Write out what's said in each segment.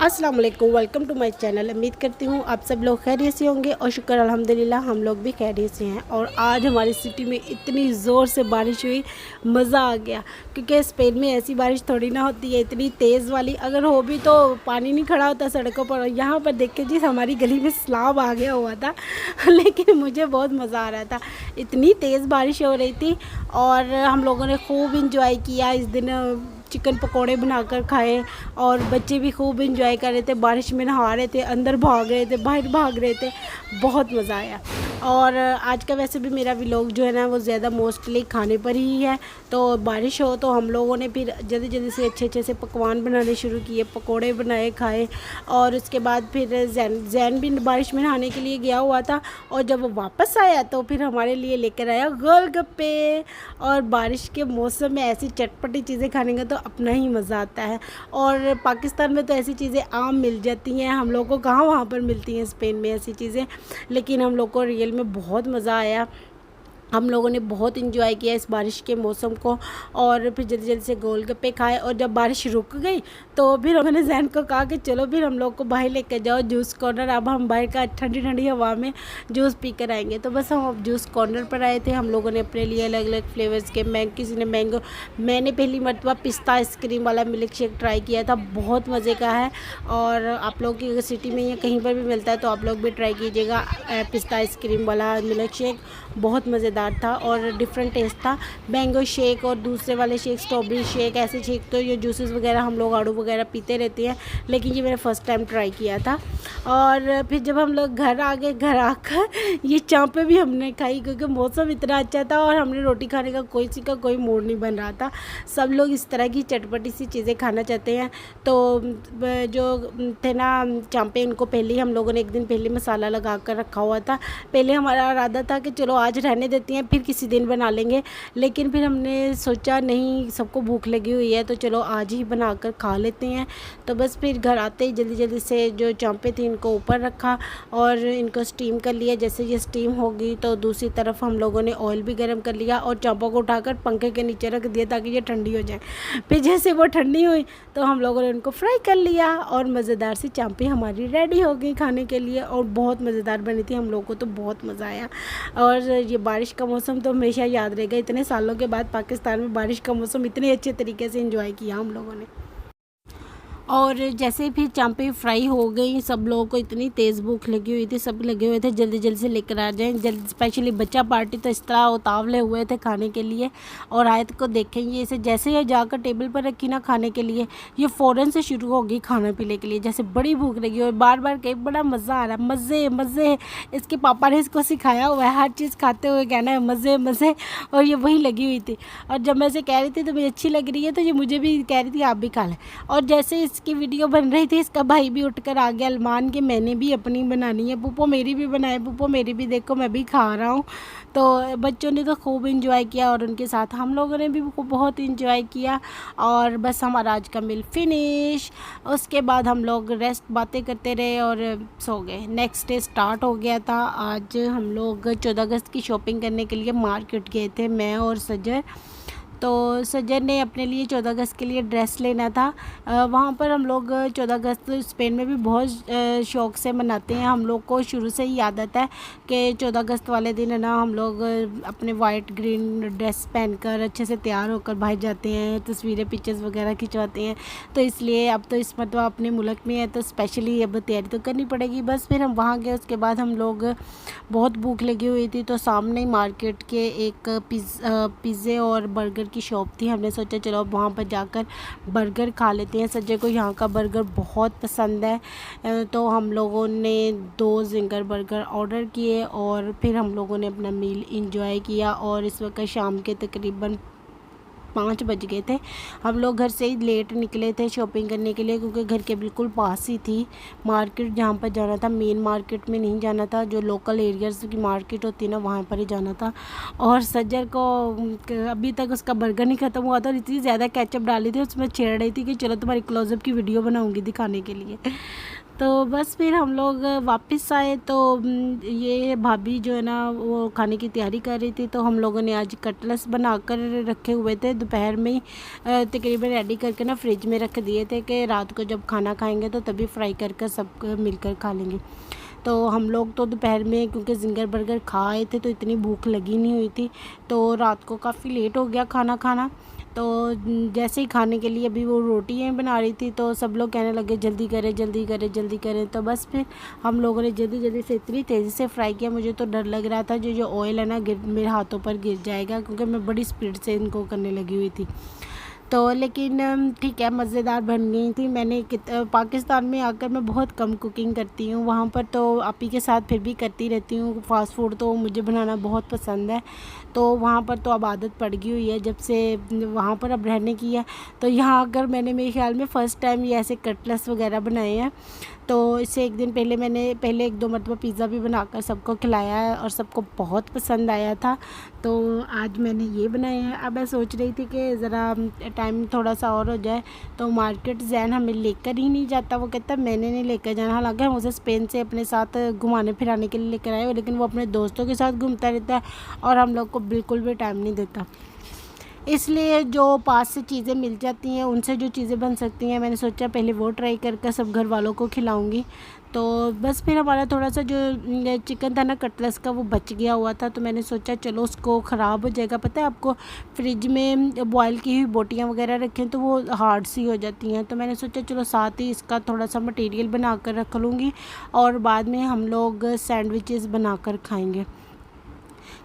अस्सलाम वालेकुम, welcome to my channel. उम्मीद करती हूँ आप सब लोग खैरियत से होंगे और शुक्र अल्हम्दुलिल्लाह हम लोग भी खैरियत से हैं। और आज हमारी सिटी में इतनी ज़ोर से बारिश हुई, मज़ा आ गया। क्योंकि स्पेन में ऐसी बारिश थोड़ी ना होती है, इतनी तेज़ वाली। अगर हो भी तो पानी नहीं खड़ा होता सड़कों पर। यहाँ पर देख के जी हमारी गली में सैलाब आ गया हुआ था लेकिन मुझे बहुत मज़ा आ रहा था, इतनी तेज़ बारिश हो रही थी। और हम लोगों ने खूब इंजॉय किया इस दिन। चिकन पकोड़े बनाकर खाए और बच्चे भी खूब इंजॉय कर रहे थे, बारिश में नहा रहे थे, अंदर भाग रहे थे, बाहर भाग रहे थे, बहुत मज़ा आया। और आज का वैसे भी मेरा व्लॉग जो है ना वो ज़्यादा मोस्टली खाने पर ही है। तो बारिश हो तो हम लोगों ने फिर जल्दी जल्दी से अच्छे से पकवान बनाने शुरू किए, पकोड़े बनाए, खाए। और उसके बाद फिर जैन भी बारिश में नहाने के लिए गया हुआ था और जब वो वापस आया तो फिर हमारे लिए लेकर आया गोलगप्पे। और बारिश के मौसम में ऐसी चटपटी चीज़ें खाने का तो अपना ही मज़ा आता है। और पाकिस्तान में तो ऐसी चीज़ें आम मिल जाती हैं, हम लोग को कहाँ वहाँ पर मिलती हैं स्पेन में ऐसी चीज़ें। लेकिन हम लोग को रियल में बहुत मज़ा आया, हम लोगों ने बहुत इंजॉय किया इस बारिश के मौसम को। और फिर जल्दी जल्दी से गोलगप्पे खाए और जब बारिश रुक गई तो फिर मैंने जैन को कहा कि चलो फिर हम लोग को बाहर लेकर जाओ जूस कॉर्नर, अब हम बाहर का ठंडी ठंडी हवा में जूस पी कर आएंगे। तो बस हम जूस कॉर्नर पर आए थे। हम लोगों ने अपने लिए अलग अलग फ्लेवर्स के किसी ने मैंगो, मैंने पहली मरतबा पिस्ता आइसक्रीम वाला मिल्क शेक ट्राई किया था, बहुत मज़े का है। और आप लोग की सिटी में या कहीं पर भी मिलता है तो आप लोग भी ट्राई कीजिएगा। पिस्ता आइसक्रीम वाला मिल्क शेक बहुत मज़ेदार था और डिफरेंट टेस्ट था। मैंगो शेक और दूसरे वाले शेक, स्ट्रॉबेरी शेक, ऐसे शेक तो ये जूसेस वगैरह हम लोग आड़ू वगैरह पीते रहते हैं, लेकिन ये मैंने फ़र्स्ट टाइम ट्राई किया था। और फिर जब हम लोग घर आ गए, घर आकर ये चाँपें भी हमने खाई क्योंकि मौसम इतना अच्छा था और हमने रोटी खाने का कोई मूड नहीं बन रहा था। सब लोग इस तरह की चटपटी सी चीज़ें खाना चाहते हैं। तो जो थे ना चाँपें, उनको पहले ही हम लोगों ने एक दिन पहले मसाला लगा कर रखा हुआ था। पहले हमारा इरादा था कि चलो आज रहने देते हैं, फिर किसी दिन बना लेंगे। लेकिन फिर हमने सोचा नहीं, सबको भूख लगी हुई है तो चलो आज ही बनाकर खा लेते हैं। तो बस फिर घर आते ही जल्दी जल्दी से जो चाँपें थी इनको ऊपर रखा और इनको स्टीम कर लिया। जैसे ये स्टीम होगी तो दूसरी तरफ हम लोगों ने ऑयल भी गर्म कर लिया और चाँपों को उठाकर पंखे के नीचे रख दिया ताकि ये ठंडी हो जाए। फिर जैसे वो ठंडी हुई तो हम लोगों ने उनको फ्राई कर लिया और मज़ेदार सी चाँपें हमारी रेडी हो गई खाने के लिए। और बहुत मज़ेदार बनी थी, हम लोगों को तो बहुत मज़ा आया। और ये बारिश का मौसम तो हमेशा याद रहेगा, इतने सालों के बाद पाकिस्तान में बारिश का मौसम इतने अच्छे तरीके से एंजॉय किया हम लोगों ने। और जैसे ही फिर चाँपें फ्राई हो गई, सब लोगों को इतनी तेज़ भूख लगी हुई थी, सब लगे हुए थे जल्दी जल्दी से लेकर आ जाएं जल्दी। स्पेशली बच्चा पार्टी तो इस तरह उतावले हुए थे खाने के लिए। और आयत को देखेंगे इसे, जैसे ही जाकर टेबल पर रखी ना खाने के लिए, ये फ़ौरन से शुरू होगी खाने पीने के लिए, जैसे बड़ी भूख लगी और बार बार कहीं बड़ा मज़ा आ रहा है, मज़े मज़े। इसके पापा ने इसको सिखाया हुआ है हर चीज़ खाते हुए कहना है मज़े मज़े। और ये वही लगी हुई थी और जब मैं इसे कह रही थी तो मुझे अच्छी लग रही है तो ये मुझे भी कह रही थी आप भी खा लें। और जैसे इसकी वीडियो बन रही थी इसका भाई भी उठकर आ गया अरमान के मैंने भी अपनी बनानी है, पुप्पो मेरी भी बनाए, पुप्पो मेरी भी देखो मैं भी खा रहा हूँ। तो बच्चों ने तो खूब इंजॉय किया और उनके साथ हम लोगों ने भी बहुत इंजॉय किया। और बस हमारा आज का मील फिनिश। उसके बाद हम लोग रेस्ट बातें करते रहे और सो गए। नेक्स्ट डे स्टार्ट हो गया था। आज हम लोग 14 अगस्त की शॉपिंग करने के लिए मार्केट गए थे, मैं और सजर। तो सज्जन ने अपने लिए 14 अगस्त के लिए ड्रेस लेना था। वहाँ पर हम लोग 14 अगस्त स्पेन में भी बहुत शौक़ से मनाते हैं। हम लोग को शुरू से ही आदत है कि 14 अगस्त वाले दिन है ना हम लोग अपने वाइट ग्रीन ड्रेस पहनकर अच्छे से तैयार होकर बाहर जाते हैं, तस्वीरें पिक्चर्स वगैरह खिंचवाते हैं। तो इसलिए अब तो इस मरतबा अपने मुल्क में है तो स्पेशली अब तैयारी तो करनी पड़ेगी। बस फिर हम वहाँ गए, उसके बाद हम लोग बहुत भूख लगी हुई थी तो सामने ही मार्केट के एक पिज़्ज़े और बर्गर की शॉप थी। हमने सोचा चलो अब वहाँ पर जाकर बर्गर खा लेते हैं, सज्जे को यहाँ का बर्गर बहुत पसंद है। तो हम लोगों ने 2 जिंगर बर्गर ऑर्डर किए और फिर हम लोगों ने अपना मील इंजॉय किया। और इस वक्त शाम के तकरीबन 5 बज गए थे। हम लोग घर से ही लेट निकले थे शॉपिंग करने के लिए क्योंकि घर के बिल्कुल पास ही थी मार्केट जहाँ पर जाना था। मेन मार्केट में नहीं जाना था, जो लोकल एरियाज़ की मार्केट होती है ना वहाँ पर ही जाना था। और सज्जर को अभी तक उसका बर्गर नहीं ख़त्म हुआ था और इतनी ज़्यादा केचप डाली थी उसमें छेड़ रही थी कि चलो तुम्हारी क्लोज़अप की वीडियो बनाऊँगी दिखाने के लिए। तो बस फिर हम लोग वापस आए तो ये भाभी जो है ना वो खाने की तैयारी कर रही थी। तो हम लोगों ने आज कटलेट्स बना कर रखे हुए थे दोपहर में ही, तकरीबन रेडी करके ना फ्रिज में रख दिए थे कि रात को जब खाना खाएंगे तो तभी फ्राई कर सब मिलकर खा लेंगे। तो हम लोग तो दोपहर में क्योंकि ज़िंगर बर्गर खा आए थे तो इतनी भूख लगी नहीं हुई थी, तो रात को काफ़ी लेट हो गया खाना खाना। तो जैसे ही खाने के लिए अभी वो रोटियाँ बना रही थी तो सब लोग कहने लगे जल्दी करें जल्दी करें जल्दी करें। तो बस फिर हम लोगों ने जल्दी जल्दी से इतनी तेज़ी से फ्राई किया, मुझे तो डर लग रहा था जो ऑयल है ना गिर मेरे हाथों पर गिर जाएगा, क्योंकि मैं बड़ी स्पीड से इनको करने लगी हुई थी। तो लेकिन ठीक है, मज़ेदार बन गई थी। मैंने पाकिस्तान में आकर मैं बहुत कम कुकिंग करती हूँ, वहाँ पर तो आप ही के साथ फिर भी करती रहती हूँ। फ़ास्ट फूड तो मुझे बनाना बहुत पसंद है, तो वहाँ पर तो अब आदत पड़ गई हुई है जब से वहाँ पर अब रहने की है। तो यहाँ आकर मैंने मेरे ख़्याल में फ़र्स्ट टाइम ये ऐसे कटलेट्स वगैरह बनाए हैं। तो इससे एक दिन पहले मैंने एक दो मरतबा पिज़्ज़ा भी बनाकर सबको खिलाया है और सबको बहुत पसंद आया था। तो आज मैंने ये बनाया है। अब मैं सोच रही थी कि ज़रा टाइम थोड़ा सा और हो जाए तो मार्केट जैन हमें लेकर ही नहीं जाता, वो कहता है मैंने नहीं लेकर जाना। हालांकि हम उसे स्पेन से अपने साथ घुमाने फिराने के लिए लेकर आए, लेकिन वो अपने दोस्तों के साथ घूमता रहता है और हम लोग को बिल्कुल भी टाइम नहीं देता। इसलिए जो पास से चीज़ें मिल जाती हैं उनसे जो चीज़ें बन सकती हैं, मैंने सोचा पहले वो ट्राई करके सब घर वालों को खिलाऊंगी। तो बस फिर हमारा थोड़ा सा जो चिकन था ना कटलेट्स का वो बच गया हुआ था, तो मैंने सोचा चलो उसको ख़राब हो जाएगा। पता है आपको, फ्रिज में बॉयल की हुई बोटियाँ वगैरह रखें तो वो हार्ड सी हो जाती हैं। तो मैंने सोचा चलो साथ ही इसका थोड़ा सा मटेरियल बना कर रख लूँगी और बाद में हम लोग सैंडविचेस बना कर खाएँगे,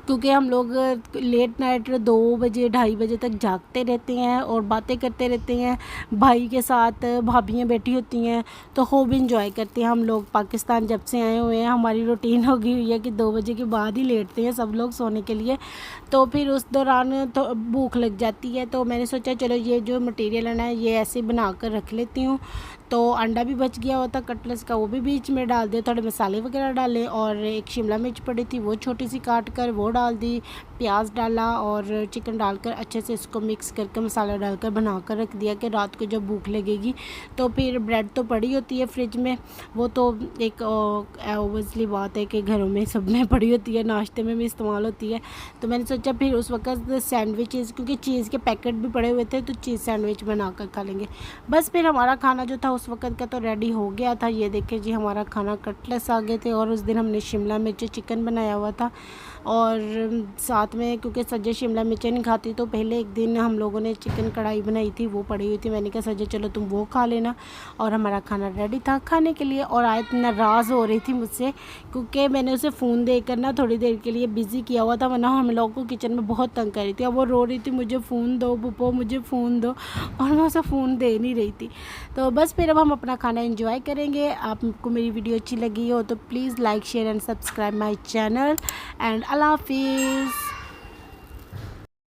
क्योंकि हम लोग लेट नाइट 2 बजे 2:30 बजे तक जागते रहते हैं और बातें करते रहते हैं। भाई के साथ भाभियाँ बैठी होती हैं तो खूब इंजॉय करते हैं हम लोग। पाकिस्तान जब से आए हुए हैं हमारी रूटीन हो गई हुई है कि 2 बजे के बाद ही लेटते हैं सब लोग सोने के लिए। तो फिर उस दौरान तो भूख लग जाती है, तो मैंने सोचा चलो ये जो मटेरियल है ना ये ऐसे बना कर रख लेती हूँ। तो अंडा भी बच गया हुआ था कटलेट्स का, वो भी बीच में डाल दिया, थोड़े मसाले वगैरह डाले और एक शिमला मिर्च पड़ी थी वो छोटी सी काट कर वो डाल दी, प्याज डाला और चिकन डालकर अच्छे से इसको मिक्स करके मसाला डालकर बना कर रख दिया कि रात को जब भूख लगेगी तो फिर ब्रेड तो पड़ी होती है फ्रिज में, वो तो एक ओबियसली बात है कि घरों में सब में पड़ी होती है, नाश्ते में भी इस्तेमाल होती है। तो मैंने सोचा फिर उस वक्त सैंडविचेस, क्योंकि चीज़ के पैकेट भी पड़े हुए थे, तो चीज़ सैंडविच बना कर खा लेंगे। बस फिर हमारा खाना जो था उस वक्त का तो रेडी हो गया था। ये देखिए जी हमारा खाना कटलेट्स आ गए थे और उस दिन हमने शिमला मिर्च चिकन बनाया हुआ था और साथ में क्योंकि सज्जे शिमला मिर्च नहीं खाती तो पहले एक दिन हम लोगों ने चिकन कढ़ाई बनाई थी वो पड़ी हुई थी। मैंने कहा सज्जे चलो तुम वो खा लेना, और हमारा खाना रेडी था खाने के लिए। और आयत नाराज़ हो रही थी मुझसे क्योंकि मैंने उसे फ़ोन देकर ना थोड़ी देर के लिए बिज़ी किया हुआ था, वरना हम लोगों को किचन में बहुत तंग कर रही थी। अब वो रो रही थी मुझे फ़ोन दो पुप्पो मुझे फ़ोन दो, और मैं उसे फ़ोन दे नहीं रही थी। तो बस फिर अब हम अपना खाना एंजॉय करेंगे। आपको मेरी वीडियो अच्छी लगी हो तो please like share and subscribe my channel and अल्लाह हाफिज़।